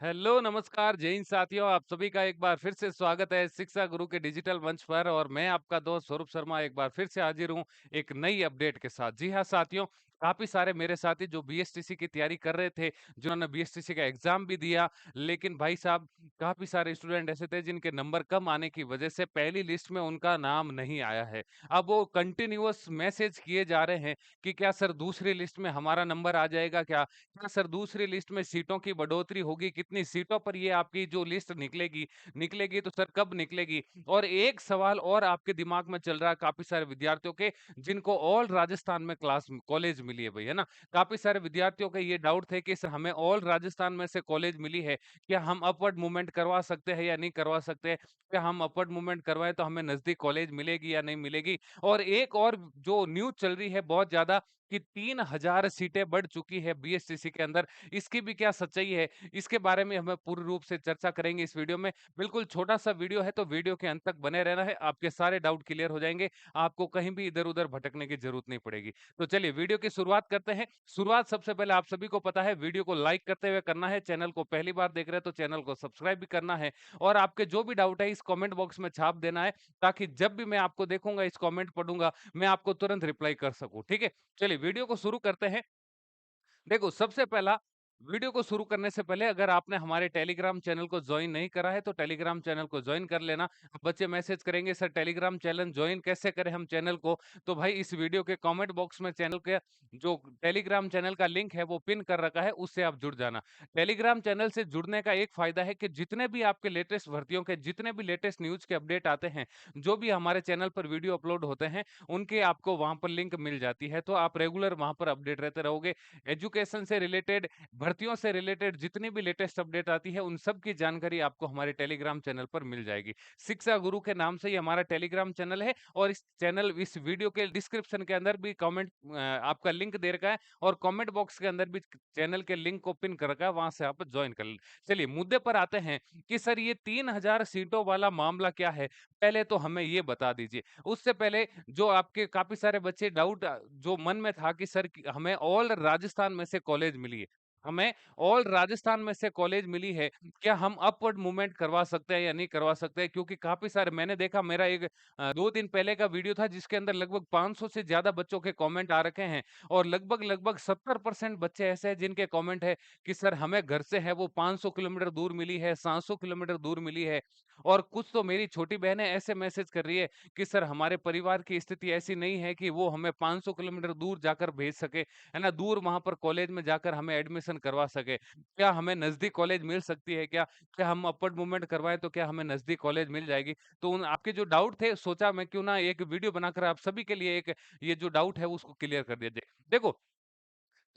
Hello, नमस्कार, जय हिंद साथियों। आप सभी का एक बार फिर से स्वागत है शिक्षा गुरु के डिजिटल मंच पर और मैं आपका दोस्त स्वरूप शर्मा एक बार फिर से हाजिर हूँ एक नई अपडेट के साथ। जी हाँ साथियों, काफ़ी सारे मेरे साथी जो बीएसटीसी की तैयारी कर रहे थे, जिन्होंने बीएसटीसी का एग्ज़ाम भी दिया, लेकिन भाई साहब काफ़ी सारे स्टूडेंट ऐसे थे जिनके नंबर कम आने की वजह से पहली लिस्ट में उनका नाम नहीं आया है। अब वो कंटिन्यूअस मैसेज किए जा रहे हैं कि क्या सर दूसरी लिस्ट में हमारा नंबर आ जाएगा क्या? क्या सर दूसरी लिस्ट में सीटों की बढ़ोतरी होगी? कितनी सीटों पर ये आपकी जो लिस्ट निकलेगी, निकलेगी तो सर कब निकलेगी? और एक सवाल और आपके दिमाग में चल रहा है काफ़ी सारे विद्यार्थियों के जिनको ऑल राजस्थान में कॉलेज मिली है भई, है ना? काफ़ी सारे विद्यार्थियों के ये डाउट थे कि सर हमें ऑल राजस्थान में से कॉलेज मिली है, क्या हम अपवर्ड मूवमेंट करवा सकते हैं या नहीं करवा सकते? क्या हम अपवर्ड मूवमेंट करवाएँ तो हमें नज़दीक कॉलेज मिलेगी या नहीं मिलेगी? और एक और जो न्यूज़ चल रही है बहुत ज़्यादा कि 3000 सीटें बढ़ चुकी है बीएसटीसी के अंदर। इसकी भी क्या सच्चाई है? इसके बारे में हमें पूर्ण रूप से चर्चा करेंगे इस वीडियो में। बिल्कुल छोटा-सा वीडियो है तो वीडियो के अंत तक बने रहना है। आपके सारे डाउट क्लियर हो जाएँगे। आपको कहीं भी इधर-उधर भटकने की ज़रूरत नहीं पड़ेगी। तो चलिए वीडियो की शुरुआत करते हैं। शुरुआत सबसे पहले आप सभी को पता है वीडियो को लाइक करते हुए करना है। चैनल को पहली बार देख रहे हैं तो चैनल को सब्सक्राइब भी करना है और आपके जो भी डाउट है इस कमेंट बॉक्स में छाप देना है ताकि जब भी मैं आपको देखूँगा, इस कमेंट पढ़ूँगा, मैं आपको तुरंत रिप्लाई कर सकूँ। ठीक है? चलिए वीडियो को शुरू करते हैं। देखो, सबसे पहला वीडियो को शुरू करने से पहले अगर आपने हमारे टेलीग्राम चैनल को जॉइन नहीं करा है, तो टेलीग्राम चैनल को जॉइन कर लेना। बच्चे मैसेज करेंगे, "सर टेलीग्राम चैनल जॉइन कैसे करें हम चैनल को?" तो भाई इस वीडियो के कमेंट बॉक्स में चैनल के जो टेलीग्राम चैनल का लिंक है, वो पिन कर रखा है, उससे आप जुड़ जाना। टेलीग्राम चैनल से जुड़ने का एक फ़ायदा है कि जितने भी आपके लेटेस्ट भर्तियों के, जितने भी लेटेस्ट न्यूज़ के अपडेट आते हैं, जो भी हमारे चैनल पर वीडियो अपलोड होते हैं, उनके आपको वहाँ पर लिंक मिल जाती है, तो आप रेगुलर वहाँ पर अपडेट रहते रहोगे। एजुकेशन से रिलेटेड, भर्तियों से रिलेटेड जितनी भी लेटेस्ट अपडेट आती है, उन सब की जानकारी आपको हमारे टेलीग्राम चैनल पर मिल जाएगी। शिक्षा गुरु के नाम से ही हमारा टेलीग्राम चैनल है और इस वीडियो के डिस्क्रिप्शन के अंदर भी आपका लिंक दे रखा है और कमेंट बॉक्स के अंदर भी चैनल के लिंक को पिन कर रखा है, वहाँ से आप जॉइन कर लें। चलिए मुद्दे पर आते हैं कि सर ये 3000 सीटों वाला मामला क्या है? पहले तो हमें ये बता दीजिए। उससे पहले जो आपके काफ़ी सारे बच्चे जो मन में था कि सर कि हमें ऑल राजस्थान में से कॉलेज मिली है। हमें ऑल राजस्थान में से कॉलेज मिली है, क्या हम अपवर्ड मूवमेंट करवा सकते हैं या नहीं करवा सकते हैं? क्योंकि काफ़ी सारे मैंने देखा मेरा 2 दिन पहले का वीडियो था जिसके अंदर लगभग 500 से ज़्यादा बच्चों के कमेंट आ रखे हैं और लगभग 70% बच्चे ऐसे हैं जिनके कमेंट है कि सर हमें घर से है वो 500 किलोमीटर दूर मिली है, 700 किलोमीटर दूर मिली है और कुछ तो मेरी छोटी बहनें ऐसे मैसेज कर रही है कि सर हमारे परिवार की स्थिति ऐसी नहीं है कि वो हमें 500 किलोमीटर दूर जाकर भेज सके, है ना? दूर वहाँ पर कॉलेज में जाकर हमें एडमिशन करवा सके। क्या हमें नज़दीक कॉलेज मिल सकती है क्या? क्या हम अपवर्ड मूवमेंट करवाएँ तो क्या हमें नज़दीक कॉलेज मिल जाएगी? तो उन आपके जो डाउट थे सोचा मैं क्यों ना एक वीडियो बनाकर आप सभी के लिए एक ये जो डाउट है उसको क्लियर कर दिया जाए। देखो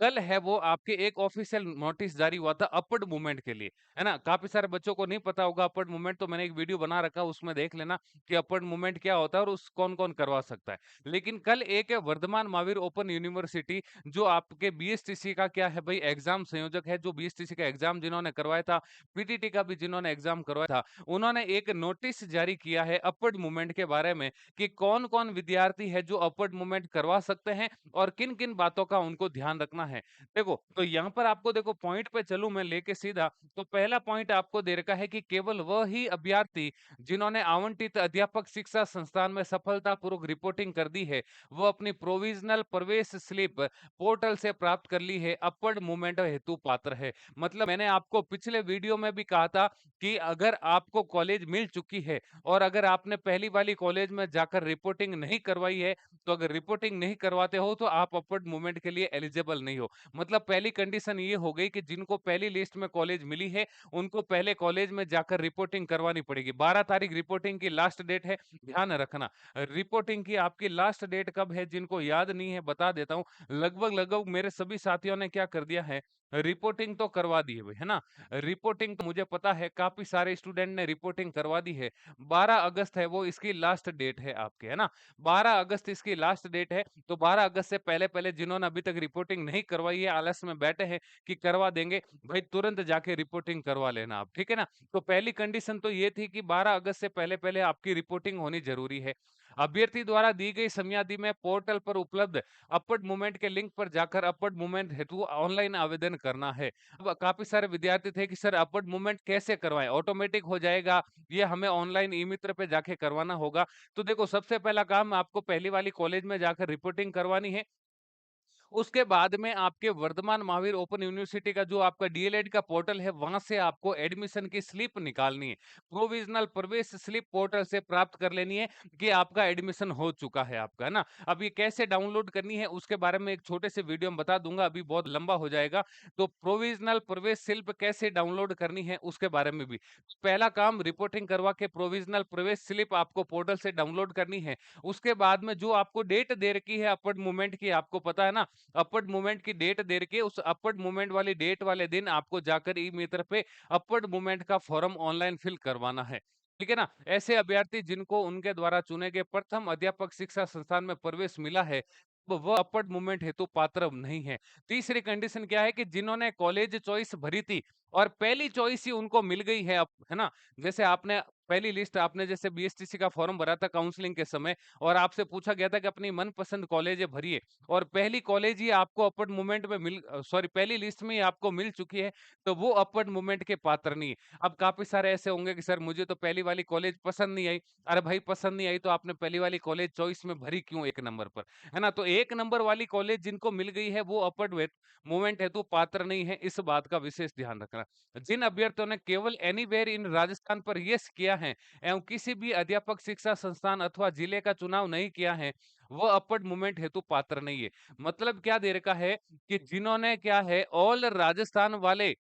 कल है वो आपके एक ऑफिशियल नोटिस जारी हुआ था अपवर्ड मूवमेंट के लिए, है ना? काफ़ी सारे बच्चों को नहीं पता होगा अपवर्ड मूवमेंट तो मैंने एक वीडियो बना रखा है उसमें देख लेना कि अपवर्ड मूवमेंट क्या होता है और उस कौन-कौन करवा सकता है। लेकिन कल एक है वर्धमान महावीर ओपन यूनिवर्सिटी जो आपके बीएसटीसी का क्या है भई एग्ज़ाम संयोजक है, जो बीएसटीसी का एग्ज़ाम जिन्होंने करवाया था, पीटीटी का भी जिन्होंने एग्ज़ाम करवाया था, उन्होंने एक नोटिस जारी किया है अपवर्ड मूवमेंट के बारे में कि कौन-कौन विद्यार्थी है जो अपवर्ड मूवमेंट करवा सकते हैं और किन-किन बातों का उनको ध्यान रखना है। देखो, तो यहाँ पर आपको देखो पॉइंट पे चलूँ मैं लेके सीधा, तो पहला पॉइंट आपको दे रखा है कि केवल वह ही अभ्यर्थी जिन्होंने आवंटित अध्यापक शिक्षा संस्थान में सफलतापूर्वक रिपोर्टिंग कर दी है, वो अपनी प्रोविज़नल प्रवेश स्लिप पोर्टल से प्राप्त कर ली है, अपवर्ड मूवमेंट हेतु पात्र है। मतलब मैंने आपको पिछले वीडियो में भी कहा था कि अगर आपको कॉलेज मिल चुकी है और अगर आपने पहली वाली कॉलेज में जाकर रिपोर्टिंग नहीं करवाई है, तो अगर रिपोर्टिंग नहीं करवाते हो तो आप अपवर्ड मूवमेंट के लिए एलिजिबल नहीं हो। मतलब पहली कंडीशन ये हो गई कि जिनको पहली लिस्ट में कॉलेज मिली है, उनको पहले कॉलेज में जाकर रिपोर्टिंग करवानी पड़ेगी। 12 तारीख रिपोर्टिंग की लास्ट डेट है, ध्यान रखना। रिपोर्टिंग की आपकी लास्ट डेट कब है जिनको याद नहीं है बता देता हूँ। लगभग मेरे सभी साथियों ने क्या कर दिया है, रिपोर्टिंग तो करवा दी है भई, है ना? रिपोर्टिंग तो मुझे पता है काफ़ी सारे स्टूडेंट ने रिपोर्टिंग करवा दी है। 12 अगस्त है वो इसकी लास्ट डेट है आपके, है ना? 12 अगस्त इसकी लास्ट डेट है, तो 12 अगस्त से पहले-पहले जिन्होंने अभी तक रिपोर्टिंग नहीं करवाई है, आलस में बैठे हैं कि करवा देंगे, भाई तुरंत जाके रिपोर्टिंग करवा लेना आप, ठीक है ना? तो पहली कंडीशन तो ये थी कि 12 अगस्त से पहले-पहले आपकी रिपोर्टिंग होनी ज़रूरी है। अभ्यर्थी द्वारा दी गई समयावधि में पोर्टल पर उपलब्ध अपवर्ड मूवमेंट के लिंक पर जाकर अपवर्ड मूवमेंट हेतु ऑनलाइन आवेदन करना है। अब काफ़ी सारे विद्यार्थी थे कि सर अपवर्ड मूवमेंट कैसे करवाएँ? ऑटोमेटिक हो जाएगा, ये हमें ऑनलाइन ई-मित्र पे जाके करवाना होगा। तो देखो सबसे पहला काम आपको पहली वाली कॉलेज में जाकर रिपोर्टिंग करवानी है। उसके बाद में आपके वर्धमान महावीर ओपन यूनिवर्सिटी का जो आपका डीएलएड का पोर्टल है, वहाँ से आपको एडमिशन की स्लिप निकालनी है। प्रोविज़नल प्रवेश स्लिप पोर्टल से प्राप्त कर लेनी है कि आपका एडमिशन हो चुका है आपका, है ना? अब ये कैसे डाउनलोड करनी है उसके बारे में एक छोटे से वीडियो में बता दूँगा, अभी बहुत लंबा हो जाएगा। तो प्रोविज़नल प्रवेश स्लिप कैसे डाउनलोड करनी है उसके बारे में भी। पहला काम रिपोर्टिंग करवा के प्रोविज़नल प्रवेश स्लिप आपको पोर्टल से डाउनलोड करनी है। उसके बाद में जो आपको डेट दे रखी है अपवर्ड मूवमेंट की, आपको पता है ना? अपवर्ड मूवमेंट की डेट दे रखी है, उस अपवर्ड मूवमेंट वाली डेट वाले दिन आपको जाकर ई मित्र पे अपवर्ड मूवमेंट का फॉर्म ऑनलाइन फिल करवाना है। ठीक है ना? ऐसे अभ्यर्थी जिनको उनके द्वारा चुने गए प्रथम अध्यापक शिक्षा संस्थान में प्रवेश मिला है, वो अपवर्ड मूवमेंट हेतु पात्र नहीं है। तीसरी कंडीशन क्या है कि जिन्होंने कॉलेज चॉइस भरी थी और पहली चॉइस ही उनको मिल गई है अब, है ना? जैसे आपने पहली लिस्ट आपने जैसे बीएसटीसी का फॉर्म भरा था काउंसलिंग के समय और आपसे पूछा गया था कि अपनी मनपसंद कॉलेज भरिए और पहली कॉलेज ही आपको अपवर्ड मूवमेंट में सॉरी पहली लिस्ट में ही आपको मिल चुकी है, तो वो अपवर्ड मूवमेंट के पात्र नहीं है। अब काफ़ी सारे ऐसे होंगे कि सर मुझे तो पहली वाली कॉलेज पसंद नहीं आई। अरे भाई पसंद नहीं आई तो आपने पहली वाली कॉलेज चॉइस में भरी क्यों 1 नंबर पर, है ना? तो 1 नंबर वाली कॉलेज जिनको मिल गई है वो अपवर्ड मूवमेंट हेतु पात्र नहीं है, इस बात का विशेष ध्यान रखना। जिन अभ्यर्थियों ने केवल एनीवेयर इन राजस्थान पर यस किया है एवं किसी भी अध्यापक शिक्षा संस्थान अथवा जिले का चुनाव नहीं किया है, वो अपवर्ड मूवमेंट हेतु पात्र नहीं है। मतलब क्या दे रखा है कि जिन्होंने क्या है ऑल राजस्थान वाले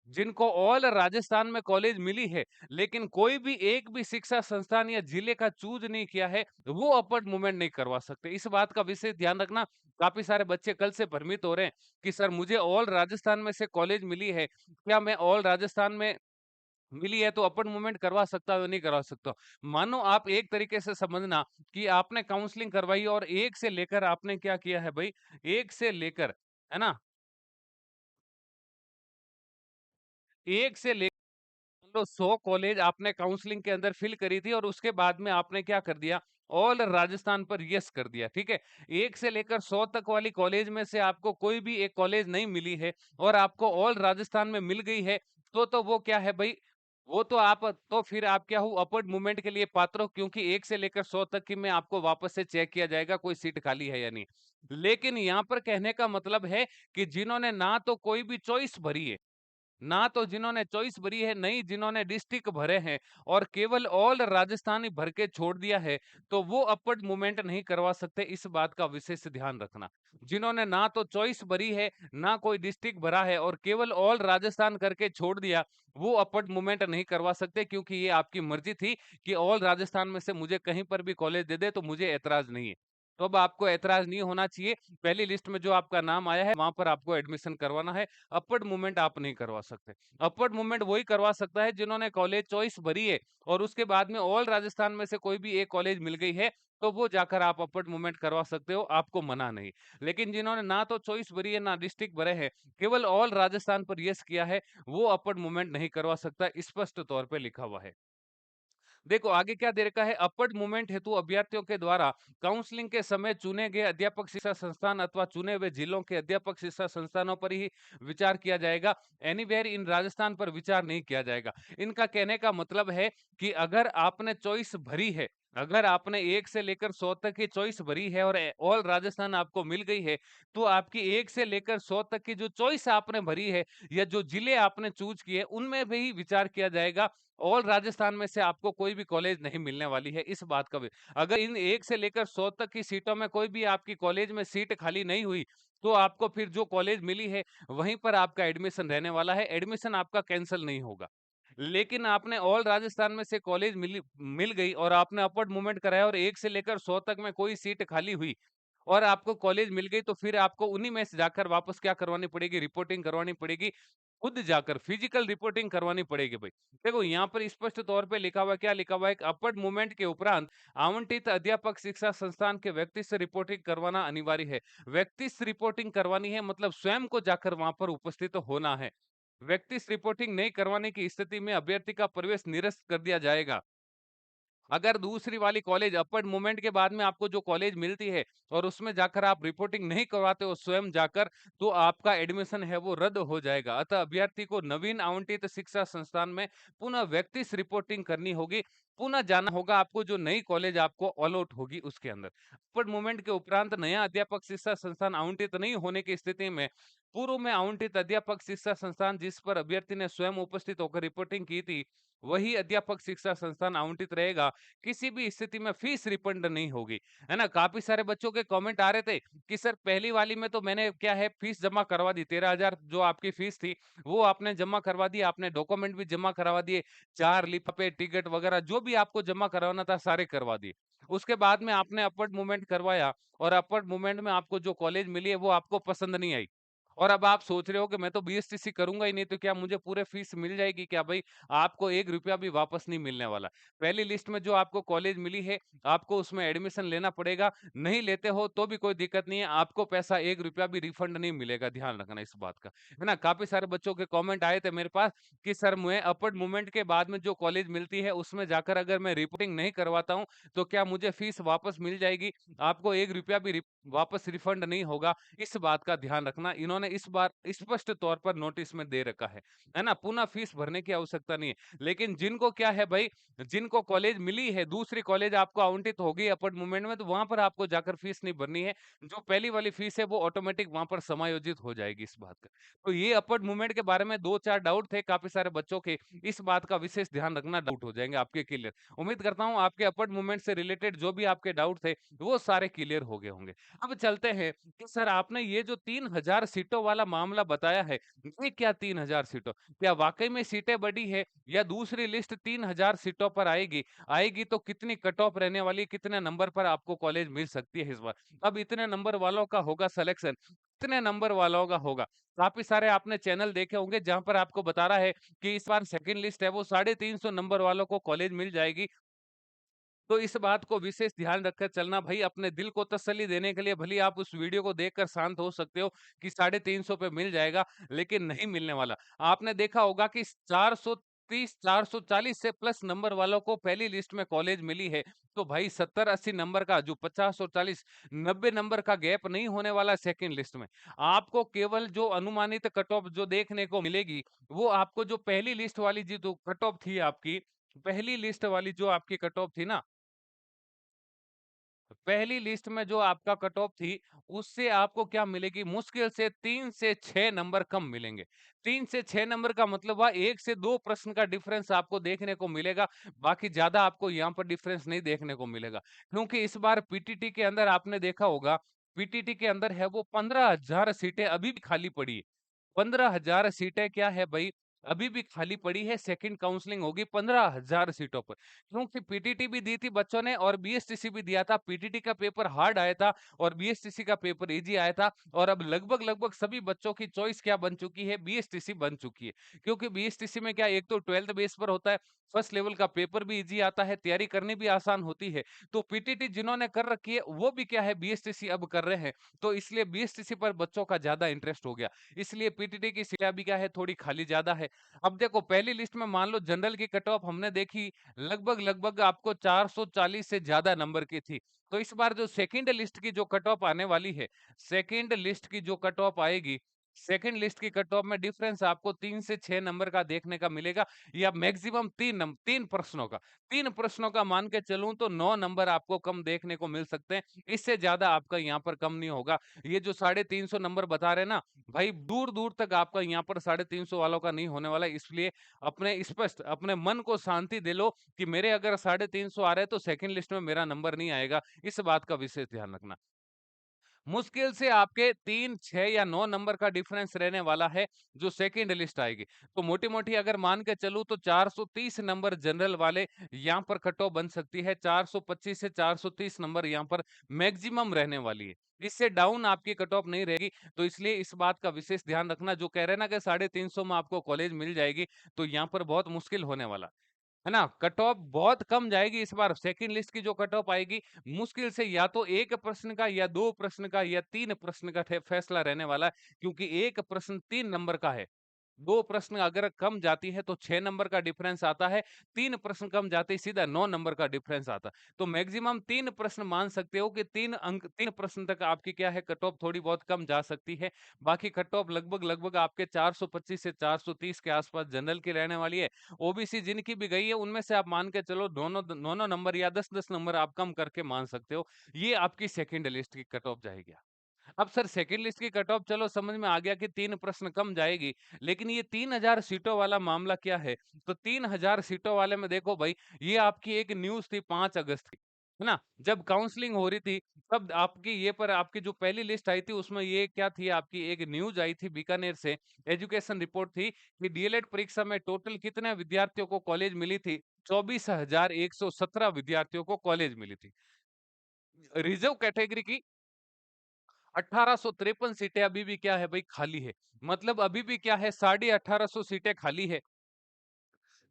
जिनको ऑल राजस्थान में कॉलेज मिली है, लेकिन कोई भी एक भी शिक्षा संस्थान या जिले का चूज़ नहीं किया है, वो अपवर्ड मूवमेंट नहीं करवा सकते। इस बात का विशेष ध्यान रखना। काफ़ी सारे बच्चे कल से भ्रमित हो रहे हैं कि सर मुझे ऑल राजस्थान में से कॉलेज मिली है, क्या मैं ऑल राजस्थान में मिली है तो अपवर्ड मूवमेंट करवा सकता हूँ या नहीं करवा सकता हूँ? मानो आप एक तरीके से समझना कि आपने काउंसलिंग करवाई और 1 से लेकर आपने क्या किया है भई, 1 से लेकर, है ना? 1 से ले लो 100 कॉलेज आपने काउंसलिंग के अंदर फिल करी थी और उसके बाद में आपने क्या कर दिया ऑल राजस्थान पर यस कर दिया, ठीक है? 1 से लेकर 100 तक वाली कॉलेज में से आपको कोई भी एक कॉलेज नहीं मिली है और आपको ऑल राजस्थान में मिल गई है, तो वो क्या है भई, वो तो आप तो फिर आप क्या हो अपवर्ड मूवमेंट के लिए पात्र हो क्योंकि 1 से लेकर 100 तक की में आपको वापस से चेक किया जाएगा कोई सीट खाली है या नहीं। लेकिन यहाँ पर कहने का मतलब है कि जिन्होंने ना तो कोई भी चॉइस भरी है ना तो जिन्होंने चॉइस भरी है, नहीं जिन्होंने डिस्ट्रिक्ट भरे हैं और केवल ऑल राजस्थानी भर के छोड़ दिया है, तो वो अपवर्ड मूवमेंट नहीं करवा सकते, इस बात का विशेष ध्यान रखना। जिन्होंने ना तो चॉइस भरी है, ना कोई डिस्ट्रिक्ट भरा है और केवल ऑल राजस्थान करके छोड़ दिया, वो अपवर्ड मूवमेंट नहीं करवा सकते क्योंकि ये आपकी मर्जी थी कि ऑल राजस्थान में से मुझे कहीं पर भी कॉलेज दे दे, तो मुझे ऐतराज़ नहीं है। तो अब आपको ऐतराज़ नहीं होना चाहिए, पहली लिस्ट में जो आपका नाम आया है, वहाँ पर आपको एडमिशन करवाना है। अपवर्ड मूवमेंट आप नहीं करवा सकते। अपवर्ड मूवमेंट वही करवा सकता है जिन्होंने कॉलेज चॉइस भरी है और उसके बाद में ऑल राजस्थान में से कोई भी एक कॉलेज मिल गई है, तो वो जाकर आप अपवर्ड मूवमेंट करवा सकते हो, आपको मना नहीं। लेकिन जिन्होंने ना तो चॉइस भरी है, ना डिस्ट्रिक्ट भरे हैं, केवल ऑल राजस्थान पर येस किया है, वो अपवर्ड मूवमेंट नहीं करवा सकता, स्पष्ट तौर पे लिखा हुआ है। देखो आगे क्या दे रखा है अपवर्ड मूवमेंट हेतु अभ्यर्थियों के द्वारा काउंसलिंग के समय चुने गए अध्यापक शिक्षा संस्थान अथवा चुने हुए जिलों के अध्यापक शिक्षा संस्थानों पर ही विचार किया जाएगा एनीवेयर इन राजस्थान पर विचार नहीं किया जाएगा। इनका कहने का मतलब है कि अगर आपने चॉइस भरी है, अगर आपने 1 से लेकर 100 तक की चॉइस भरी है और ऑल राजस्थान आपको मिल गई है, तो आपकी 1 से लेकर 100 तक की जो चॉइस आपने भरी है या जो जिले आपने चूज़ किए, उनमें भी विचार किया जाएगा। ऑल राजस्थान में से आपको कोई भी कॉलेज नहीं मिलने वाली है, इस बात का भी अगर इन 1 से लेकर 100 तक की सीटों में कोई भी आपकी कॉलेज में सीट खाली नहीं हुई, तो आपको फिर जो कॉलेज मिली है, वहीं पर आपका एडमिशन रहने वाला है, एडमिशन आपका कैंसल नहीं होगा। लेकिन आपने ऑल राजस्थान में से कॉलेज मिल गई और आपने अपवर्ड मूवमेंट कराया और 1 से लेकर 100 तक में कोई सीट खाली हुई और आपको कॉलेज मिल गई, तो फिर आपको उन्हीं में से जाकर वापस क्या करवानी पड़ेगी, रिपोर्टिंग करवानी पड़ेगी। खुद जाकर फिजिकल रिपोर्टिंग करवानी पड़ेगी भाई। देखो यहाँ पर स्पष्ट तौर पे लिखा हुआ है, क्या लिखा हुआ है? अपवर्ड मूवमेंट के उपरांत आवंटित अध्यापक शिक्षा संस्थान के व्यक्ति से रिपोर्टिंग करवाना अनिवार्य है। व्यक्ति से रिपोर्टिंग करवानी है मतलब स्वयं को जाकर वहां पर उपस्थित होना है। व्यक्ति से रिपोर्टिंग नहीं करवाने की स्थिति में अभ्यर्थी का प्रवेश निरस्त कर दिया जाएगा। अगर दूसरी वाली कॉलेज अपवर्ड मूवमेंट के बाद में आपको जो कॉलेज मिलती है और उसमें जाकर आप रिपोर्टिंग नहीं करवाते हो स्वयं जाकर, तो आपका एडमिशन है वो रद्द हो जाएगा। अतः अभ्यर्थी को नवीन आवंटित शिक्षा संस्थान में पुनः व्यक्तिगत रिपोर्टिंग करनी होगी, पुनः जाना होगा आपको जो नई कॉलेज आपको अलॉट होगी उसके अंदर। अपवर्ड मूवमेंट के उपरांत नया अध्यापक शिक्षा संस्थान आवंटित नहीं होने की स्थिति में पूर्व में आवंटित अध्यापक शिक्षा संस्थान जिस पर अभ्यर्थी ने स्वयं उपस्थित होकर रिपोर्टिंग की थी, वही अध्यापक शिक्षा संस्थान आवंटित रहेगा। किसी भी स्थिति में फीस रिफंड नहीं होगी, है ना? काफ़ी सारे बच्चों के कमेंट आ रहे थे कि सर पहली वाली में तो मैंने क्या है फीस जमा करवा दी, 13,000 जो आपकी फीस थी, वो आपने जमा करवा दी, आपने डॉक्यूमेंट भी जमा करवा दिए, 4 लिफाफे, टिकट वगैरह जो भी आपको जमा करवाना था सारे करवा दिए। उसके बाद में आपने अपवर्ड मूवमेंट करवाया और अपवर्ड मूवमेंट में आपको जो कॉलेज मिली है वो आपको पसंद नहीं आई। और अब आप सोच रहे हो कि मैं तो बीएसटीसी करूँगा ही नहीं, तो क्या मुझे पूरे फीस मिल जाएगी क्या? भई, आपको 1 रुपया भी वापस नहीं मिलने वाला। पहली लिस्ट में जो आपको कॉलेज मिली है, आपको उसमें एडमिशन लेना पड़ेगा। नहीं लेते हो तो भी कोई दिक्कत नहीं है, आपको पैसा 1 रुपया भी रिफंड नहीं मिलेगा, ध्यान रखना इस बात का। है ना? काफ़ी सारे बच्चों के कमेंट आए थे मेरे पास कि सर मैं अपवर्ड मूवमेंट के बाद में जो कॉलेज मिलती है, उसमें जाकर अगर मैं रिपोर्टिंग नहीं करवाता हूँ, तो क्या मुझे फीस वापस मिल जाएगी? आपको 1 रुपया भी वापस रिफंड नहीं होगा। इस बात का ध्यान रखना। इन्होंने इस बार स्पष्ट तौर पर नोटिस में दे रखा है ना? पुनः फीस भरने की आवश्यकता नहीं है। लेकिन जिनको क्या है भाई, जिनको कॉलेज मिली है, दूसरी कॉलेज आपको आवंटित हो गई अपवर्ड मूवमेंट में, तो वहाँ पर आपको जाकर फीस नहीं भरनी है। जो पहली वाली फीस है, वो ऑटोमेटिक वहाँ पर समायोजित हो जाएगी इस बात का। तो ये अपवर्ड मूवमेंट के बारे में 2-4 डाउट थे काफ़ी सारे बच्चों के। इस बात का विशेष ध्यान रखना, डाउट हो जाएँगे आपके क्लियर। उम्मीद करता हूँ आपके अपवर्ड मूवमेंट से रिलेटेड जो भी आपके डाउट थे, वो सारे क्लियर हो गए होंगे। अब चलते हैं कि सर आपने ये जो 3000 सीटों वाला मामला बताया है, ये क्या 3000 सीटों? क्या वाक़ई में सीटें बढ़ी है या दूसरी लिस्ट 3000 सीटों पर आएगी? आएगी तो कितनी कट ऑफ रहने वाली है, कितने नंबर पर आपको कॉलेज मिल सकती है इस बार? अब इतने नंबर वालों का होगा सिलेक्शन, इतने नंबर वालों का होगा। काफ़ी सारे आपने चैनल देखे होंगे जहाँ पर आपको बता रहा है कि इस बार सेकंड लिस्ट है वो 350 नंबर वालों को कॉलेज मिल जाएगी। तो इस बात को विशेष ध्यान रखकर चलना भाई, अपने दिल को तसल्ली देने के लिए भले ही आप उस वीडियो को देखकर शांत हो सकते हो कि 350 पे मिल जाएगा, लेकिन नहीं मिलने वाला। आपने देखा होगा कि 430 440 से प्लस नंबर वालों को पहली लिस्ट में कॉलेज मिली है, तो भाई 70-80 नंबर का जो 50 और 40 90 नंबर का गैप नहीं होने वाला सेकंड लिस्ट में। आपको केवल जो अनुमानित कट ऑफ जो देखने को मिलेगी, वो आपको जो पहली लिस्ट वाली जी जो कट ऑफ थी आपकी, पहली लिस्ट वाली जो आपकी कट ऑफ थी ना, पहली लिस्ट में जो आपका कट ऑफ थी, उससे आपको क्या मिलेगी? मुश्किल से 3 से 6 नंबर कम मिलेंगे। 3 से 6 नंबर का मतलब हुआ 1 से 2 प्रश्न का डिफरेंस आपको देखने को मिलेगा, बाकी ज़्यादा आपको यहाँ पर डिफरेंस नहीं देखने को मिलेगा। क्योंकि इस बार पीटीटी के अंदर आपने देखा होगा, पीटीटी के अंदर है वो 15,000 सीटें अभी भी खाली पड़ी है। 15,000 सीटें क्या है भई, अभी भी खाली पड़ी है, सेकंड काउंसलिंग होगी 15,000 सीटों पर। क्योंकि पीटीटी भी दी थी बच्चों ने और बीएसटीसी भी दिया था। पीटीटी का पेपर हार्ड आया था और बीएसटीसी का पेपर ईज़ी आया था और अब लगभग-लगभग सभी बच्चों की चॉइस क्या बन चुकी है, बीएसटीसी बन चुकी है। क्योंकि बीएसटीसी में क्या एक तो 12th बेस पर होता है, फर्स्ट लेवल का पेपर भी ईज़ी आता है, तैयारी करनी भी आसान होती है। तो पीटीटी जिन्होंने कर रखी है, वो भी क्या है बीएसटीसी अब कर रहे हैं। तो इसलिए बीएसटीसी पर बच्चों का ज़्यादा इंटरेस्ट हो गया। इसलिए पीटीटी की सीटें अभी क्या है थोड़ी खाली ज़्यादा है। अब देखो पहली लिस्ट में मान लो जनरल की कट ऑफ हमने देखी लगभग-लगभग आपको 440 से ज़्यादा नंबर की थी। तो इस बार जो सेकंड लिस्ट की जो कट ऑफ आने वाली है, सेकंड लिस्ट की जो कट ऑफ आएगी, सेकंड लिस्ट की कट ऑफ में डिफरेंस आपको 3 से 6 नंबर का देखने का मिलेगा या मैक्सिमम 3 प्रश्नों का। 3 प्रश्नों का मान के चलूँ तो 9 नंबर आपको कम देखने को मिल सकते हैं। इससे ज़्यादा आपका यहाँ पर कम नहीं होगा। ये जो 350 नंबर बता रहे हैं ना, भाई दूर-दूर तक आपका यहाँ पर 350 वालों का नहीं होने वाला है। इसलिए अपने स्पष्ट अपने मन को शांति दिलो कि मेरे अगर 350 आ रहे हैं तो सेकंड लिस्ट में मेरा नंबर नहीं आएगा। इस बात का विशेष ध्यान रखना। मुश्किल से आपके 3, 6 या 9 नंबर का डिफरेंस रहने वाला है, जो सेकंड लिस्ट आएगी। तो मोटी-मोटी अगर मान के चलूँ तो 430 नंबर जनरल वाले यहाँ पर कट ऑफ बन सकती है, 425 से 430 नंबर यहाँ पर मैक्सिमम रहने वाली है। इससे डाउन आपकी कट ऑफ नहीं रहेगी, तो इसलिए इस बात का विशेष ध्यान रखना, जो कह रहे हैं ना कि 350 में आपको कॉलेज मिल जाएगी, तो यहाँ पर बहुत मुश्किल होने वाला। है ना? कट ऑफ बहुत कम जाएगी इस बार, सेकंड लिस्ट की जो कट ऑफ आएगी, मुश्किल से या तो 1 प्रश्न का या 2 प्रश्न का या 3 प्रश्न का फैसला रहने वाला है, क्योंकि 1 प्रश्न 3 नंबर का है। 2 प्रश्न अगर कम जाती है तो 6 नंबर का डिफरेंस आता है, 3 प्रश्न कम जाते ही सीधा 9 नंबर का डिफरेंस आता है। तो मैक्सिमम 3 प्रश्न मान सकते हो कि 3 अंक 3 प्रश्न तक आपकी क्या है, कट ऑफ थोड़ी बहुत कम जा सकती है। बाकी कट ऑफ लगभग-लगभग आपके 425 से 430 के आसपास जनरल की रहने वाली है। ओबीसी जिनकी भी गई है, उनमें से आप मान के चलो दोनों 9-9 नंबर या 10-10 नंबर आप कम करके मान सकते हो। ये आपकी सेकंड लिस्ट की कट ऑफ जाएगी। अब सर सेकंड लिस्ट की कट ऑफ चलो समझ में आ गया कि 3 प्रश्न कम जाएगी, लेकिन ये 3000 सीटों वाला मामला क्या है? तो 3000 सीटों वाले में देखो भाई, ये आपकी एक न्यूज़ थी 5 अगस्त की, है ना? जब काउंसलिंग हो रही थी, तब आपकी ये पर आपकी जो पहली लिस्ट आई थी, उसमें ये क्या थी, आपकी एक न्यूज़ आई थी बीकानेर से, एजुकेशन रिपोर्ट थी कि डीएलएड परीक्षा में टोटल कितने विद्यार्थियों को कॉलेज मिली थी? 24,117 विद्यार्थियों को कॉलेज मिली थी। रिजर्व कैटेगरी की 1853 सीटें अभी भी क्या है भाई, खाली है। मतलब अभी भी क्या है, 1850 सीटें खाली है।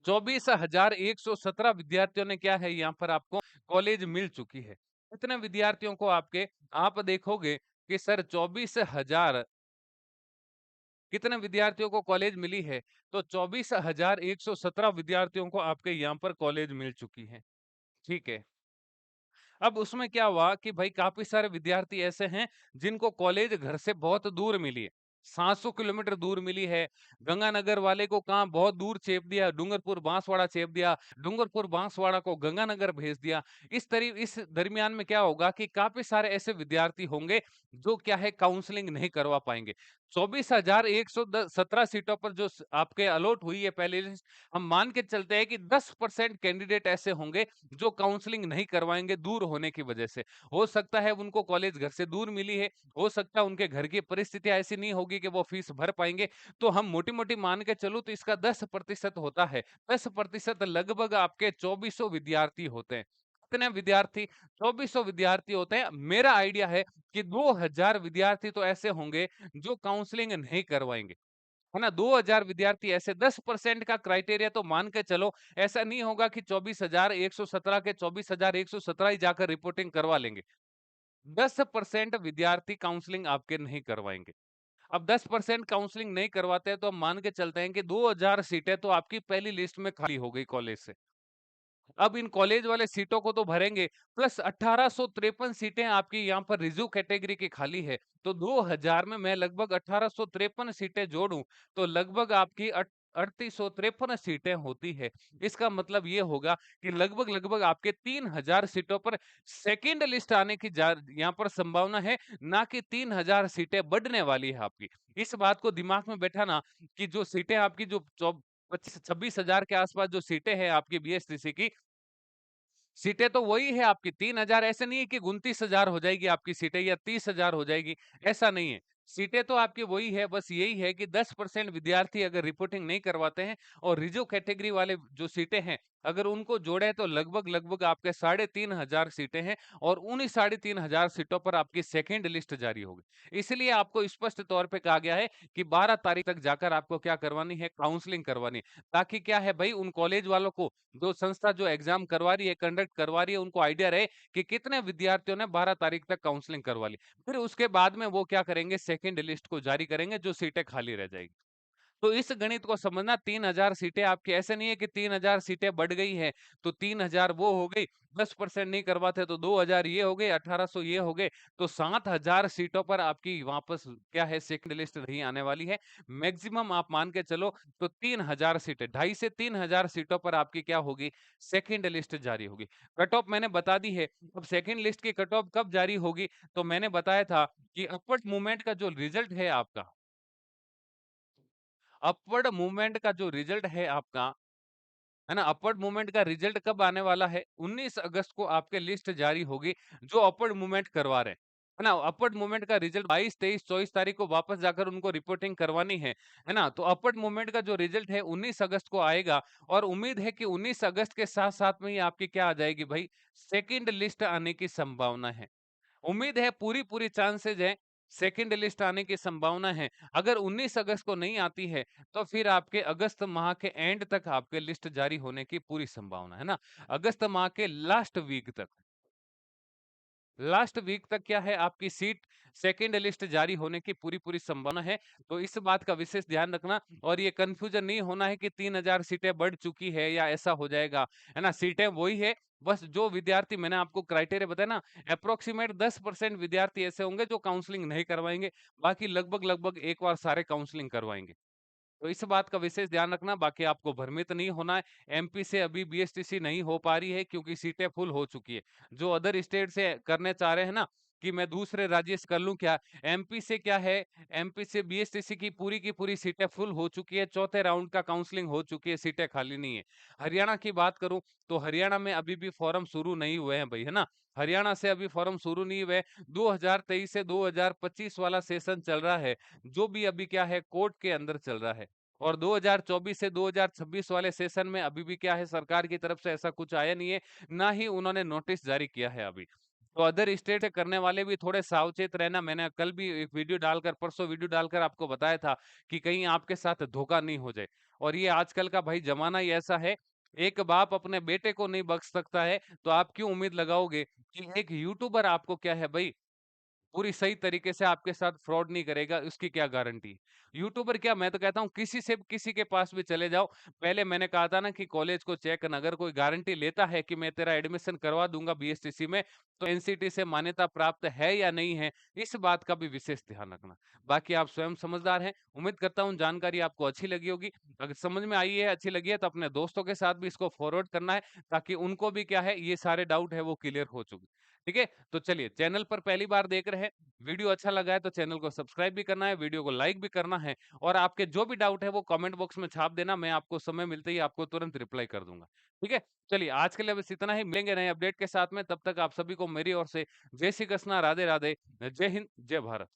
24,117 विद्यार्थियों ने क्या है, यहाँ पर आपको कॉलेज मिल चुकी है। इतने विद्यार्थियों को आपके आप देखोगे कि सर 24,000 कितने विद्यार्थियों को कॉलेज मिली है, तो 24,117 विद्यार्थियों को आपके यहाँ पर कॉलेज मिल चुकी है। ठीक है। अब उसमें क्या हुआ कि भाई काफ़ी सारे विद्यार्थी ऐसे हैं जिनको कॉलेज घर से बहुत दूर मिली है। 700 किलोमीटर दूर मिली है। गंगानगर वाले को कहाँ बहुत दूर चेप दिया, डूंगरपुर बांसवाड़ा चेप दिया, डूंगरपुर बांसवाड़ा को गंगानगर भेज दिया। इस दरमियान में क्या होगा कि काफ़ी सारे ऐसे विद्यार्थी होंगे जो क्या है, काउंसलिंग नहीं करवा पाएँगे। 24,117 सीटों पर जो आपके अलॉट हुई है पहली लिस्ट, हम मान के चलते हैं कि 10% कैंडिडेट ऐसे होंगे जो काउंसलिंग नहीं करवाएँगे दूर होने की वजह से। हो सकता है उनको कॉलेज घर से दूर मिली है, हो सकता है उनके घर की परिस्थितियाँ ऐसी नहीं होगी कि वो फीस भर पाएँगे। तो हम मोटी-मोटी मान के चलो तो इसका 10% होता है। 10% लगभग आपके 2400 विद्यार्थी होते हैं। कितने विद्यार्थी? 2400 विद्यार्थी होते हैं। मेरा आइडिया है कि 2000 विद्यार्थी तो ऐसे होंगे जो काउंसलिंग नहीं करवाएँगे। है ना? 2000 विद्यार्थी ऐसे 10% का क्राइटेरिया तो मान के चलो, ऐसा नहीं होगा कि 24,117 के 24,117 ही जाकर रिपोर्टिंग करवा लेंगे। 10% विद्यार्थी काउंसलिंग आपके नहीं करवाएँगे। अब 10% काउंसलिंग नहीं करवाते हैं तो हम मान के चलते हैं कि 2000 सीटें तो आपकी पहली लिस्ट में खाली हो गई कॉलेज से। अब इन कॉलेज वाले सीटों को तो भरेंगे, प्लस 1853 सीटें आपकी यहाँ पर रिजर्व कैटेगरी की खाली है। तो 2000 में मैं लगभग 1853 सीटें जोड़ूं तो लगभग आपकी 3853 सीटें होती है। इसका मतलब ये होगा कि लगभग-लगभग आपके 3000 सीटों पर सेकंड लिस्ट आने की यहाँ पर संभावना है, ना कि 3000 सीटें बढ़ने वाली है आपकी। इस बात को दिमाग में बैठाना कि जो सीटें आपकी जो 25-26,000 के आसपास जो सीटें हैं आपकी बीएसटीसी की, सीटें तो वही है आपकी 3000, ऐसे नहीं है कि 29,000 हो जाएगी आपकी सीटें या 30,000 हो जाएगी, ऐसा नहीं है। सीटें तो आपकी वही है, बस यही है कि 10% विद्यार्थी अगर रिपोर्टिंग नहीं करवाते हैं और रिजर्व कैटेगरी वाले जो सीटें हैं, अगर उनको जोड़े तो लगभग-लगभग आपके 3,500 सीटें हैं और उन्हीं 3,500 सीटों पर आपकी सेकंड लिस्ट जारी होगी। इसलिए आपको स्पष्ट तौर पे कहा गया है कि 12 तारीख तक जाकर आपको क्या करवानी है, काउंसलिंग करवानी है। ताकि क्या है भई, उन कॉलेज वालों को, जो संस्था जो एग्जाम करवा रही है, कंडक्ट करवा रही है, उनको आइडिया रहे कि कितने विद्यार्थियों ने 12 तारीख तक काउंसलिंग करवा ली। फिर उसके बाद में वो क्या करेंगे, सेकंड लिस्ट को जारी करेंगे, जो सीटें खाली रह जाएगी। तो इस गणित को समझना, 3000 सीटें आपकी, ऐसे नहीं है कि 3000 सीटें बढ़ गई हैं, तो 3000 वो हो गई, 10% नहीं करवाते तो 2000 ये हो गए, 1800 ये हो गए, तो 7000 सीटों पर आपकी वापस क्या है, सेकंड लिस्ट नहीं आने वाली है। मैक्सिमम आप मान के चलो तो 3000 सीटें, 2.5 से 3000 सीटों पर आपकी क्या होगी, सेकंड लिस्ट जारी होगी। कट ऑफ मैंने बता दी है। अब सेकंड लिस्ट की कट ऑफ कब जारी होगी, तो मैंने बताया था कि अपवर्ड मूवमेंट का जो रिजल्ट है आपका, अपवर्ड मूवमेंट का जो रिजल्ट है आपका, है ना? अपवर्ड मूवमेंट का रिजल्ट कब आने वाला है? 19 अगस्त को आपके लिस्ट जारी होगी, जो अपवर्ड मूवमेंट करवा रहे हैं। है ना? अपवर्ड मूवमेंट का रिजल्ट 22, 23, 24 तारीख को वापस जाकर उनको रिपोर्टिंग करवानी है ना? तो अपवर्ड मूवमेंट का जो रिजल्ट है 19 अगस्त को आएगा और उम्मीद है कि 19 अगस्त के साथ-साथ में ही आपकी क्या आ जाएगी भई, सेकंड लिस्ट आने की संभावना है। उम्मीद है पूरी-पूरी चांसेज़ है, सेकंड लिस्ट आने की संभावना है। अगर 19 अगस्त को नहीं आती है, तो फिर आपके अगस्त माह के एंड तक आपके लिस्ट जारी होने की पूरी संभावना है ना? अगस्त माह के लास्ट वीक तक। लास्ट वीक तक क्या है आपकी सीट सेकंड लिस्ट जारी होने की पूरी-पूरी संभावना है। तो इस बात का विशेष ध्यान रखना और ये कन्फ्यूजन नहीं होना है कि 3000 सीटें बढ़ चुकी है या ऐसा हो जाएगा, है ना? सीटें वही है, बस जो विद्यार्थी मैंने आपको क्राइटेरिया बताया ना, एप्रोक्सिमेट 10% विद्यार्थी ऐसे होंगे जो काउंसलिंग नहीं करवाएँगे, बाकी लगभग-लगभग एक बार सारे काउंसलिंग करवाएँगे। तो इस बात का विशेष ध्यान रखना, बाकी आपको भ्रमित नहीं होना है। एमपी से अभी बीएसटीसी नहीं हो पा रही है क्योंकि सीटें फुल हो चुकी है। जो अदर स्टेट से करने चाह रहे हैं ना कि मैं दूसरे राज्य से कर लूँ क्या? एमपी से क्या है, एमपी से बीएसटीसी की पूरी सीटें फुल हो चुकी है, चौथे राउंड का काउंसलिंग हो चुकी है, सीटें खाली नहीं है। हरियाणा की बात करूँ, तो हरियाणा में अभी भी फॉर्म शुरू नहीं हुए हैं भई, है ना? हरियाणा से अभी फॉर्म शुरू नहीं हुए। 2023 से 2025 वाला सेशन चल रहा है, जो भी अभी क्या है कोर्ट के अंदर चल रहा है। और 2024 से 2026 वाले सेशन में अभी भी क्या है सरकार की तरफ से ऐसा कुछ आया नहीं है, ना ही उन्होंने नोटिस जारी किया है अभी। तो अदर स्टेट से करने वाले भी थोड़े सावचेत रहना, मैंने कल भी एक वीडियो डालकर परसों वीडियो डालकर आपको बताया था कि कहीं आपके साथ धोखा नहीं हो जाए। और ये आजकल का भाई ज़माना ही ऐसा है, एक बाप अपने बेटे को नहीं बख्श सकता है, तो आप क्यों उम्मीद लगाओगे कि एक यूट्यूबर आपको क्या है भई पूरी सही तरीके से आपके साथ फ्रॉड नहीं करेगा, उसकी क्या गारंटी? यूट्यूबर क्या मैं तो कहता हूँ किसी से किसी के पास भी चले जाओ, पहले मैंने कहा था ना कि कॉलेज को चेक करना, अगर कोई गारंटी लेता है कि मैं तेरा एडमिशन करवा दूँगा बीएसटीसी में, तो एनसीटी से मान्यता प्राप्त है या नहीं है, इस बात का भी विशेष ध्यान रखना। बाकी आप स्वयं समझदार हैं, उम्मीद करता हूँ जानकारी आपको अच्छी लगी होगी। अगर समझ में आई है, अच्छी लगी है तो अपने दोस्तों के साथ भी इसको फॉरवर्ड करना है, ताकि उनको भी क्या है, ये सारे डाउट है वो क्लियर हो चुके। ठीक है? तो चलिए चैनल पर पहली बार देख रहे हैं, वीडियो अच्छा लगा है तो चैनल को सब्सक्राइब भी करना है, वीडियो को लाइक भी करना है और आपके जो भी डाउट है वो कमेंट बॉक्स में छाप देना, मैं आपको समय मिलते ही आपको तुरंत रिप्लाई कर दूँगा। ठीक है? चलिए आज के लिए बस इतना ही, मिलेंगे नए अपडेट के साथ में, तब तक आप सभी को मेरी ओर से जय श्री कृष्णा, राधे-राधे, जय हिंद, जय भारत।